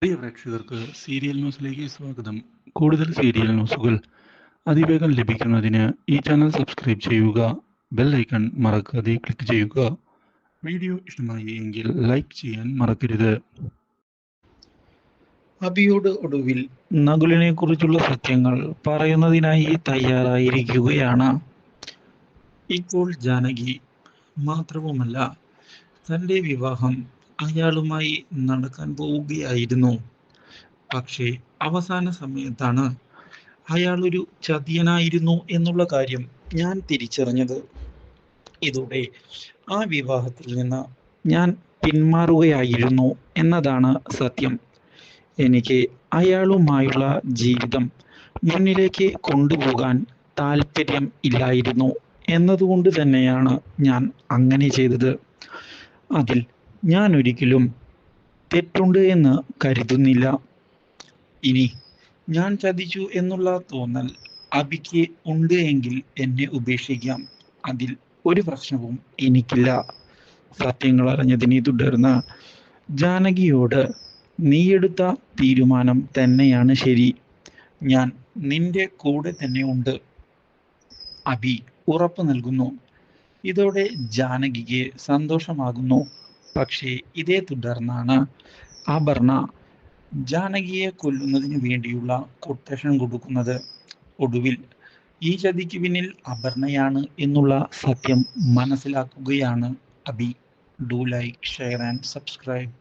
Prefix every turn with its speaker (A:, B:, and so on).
A: പ്രിയ പ്രേക്ഷകർക്ക് സീരിയൽ ന്യൂസിലേക്ക് സ്വാഗതം. കൂടുതൽ സീരിയൽ ന്യൂസുകൾ അതിവേഗം ലഭിക്കുന്നതിന് ഈ ചാനൽ സബ്സ്ക്രൈബ് ചെയ്യുക. ബെൽ ഐക്കൺ മറക്കാതെ ക്ലിക്ക് ചെയ്യുക. വീഡിയോ ഇഷ്ടമായി എങ്കിൽ ലൈക്ക് ചെയ്യാൻ മറക്കരുത്. അബിയോട് ഒടുവിൽ നകുലിനെ കുറിച്ചുള്ള സത്യങ്ങൾ പറയുന്നതിനായി തയ്യാറായിരിക്കുകയാണ് ഇപ്പോൾ ജാനകി. മാത്രവുമല്ല, തൻ്റെ വിവാഹം അയാളുമായി നടക്കാൻ പോവുകയായിരുന്നു. പക്ഷേ അവസാന സമയത്താണ് അയാൾ ഒരു ചതിയനായിരുന്നു എന്നുള്ള കാര്യം ഞാൻ തിരിച്ചറിഞ്ഞത്. ഇതോടെ ആ വിവാഹത്തിൽ നിന്ന് ഞാൻ പിന്മാറുകയായിരുന്നു എന്നതാണ് സത്യം. എനിക്ക് അയാളുമായുള്ള ജീവിതം മുന്നിലേക്ക് കൊണ്ടുപോകാൻ താല്പര്യം ഇല്ലായിരുന്നു എന്നതുകൊണ്ട് തന്നെയാണ് ഞാൻ അങ്ങനെ ചെയ്തത്. അതിൽ ഞാൻ ഒരിക്കലും തെറ്റുണ്ട് എന്ന് കരുതുന്നില്ല. ഇനി ഞാൻ ചതിച്ചു എന്നുള്ള തോന്നൽ അബിക്ക് ഉണ്ട് എങ്കിൽ എന്നെ ഉപേക്ഷിക്കാം. അതിൽ ഒരു പ്രശ്നവും എനിക്കില്ല. സത്യങ്ങൾ അറിഞ്ഞതിനെ തുടർന്ന് ജാനകിയോട് നീയെടുത്ത തീരുമാനം തന്നെയാണ് ശരി. ഞാൻ നിന്റെ കൂടെ തന്നെ ഉണ്ട്, അബി ഉറപ്പു നൽകുന്നു. ഇതോടെ ജാനകിക്ക് സന്തോഷമാകുന്നു. പക്ഷേ ഇതേ തുടർന്നാണ് അപർണ ജാനകിയെ കൊല്ലുന്നതിന് വേണ്ടിയുള്ള കൊട്ടേഷൻ കൊടുക്കുന്നത്. ഒടുവിൽ ഈ ചതിക്ക് പിന്നിൽ അപർണയാണ് എന്നുള്ള സത്യം മനസ്സിലാക്കുകയാണ് Abhi. Do like, share and subscribe.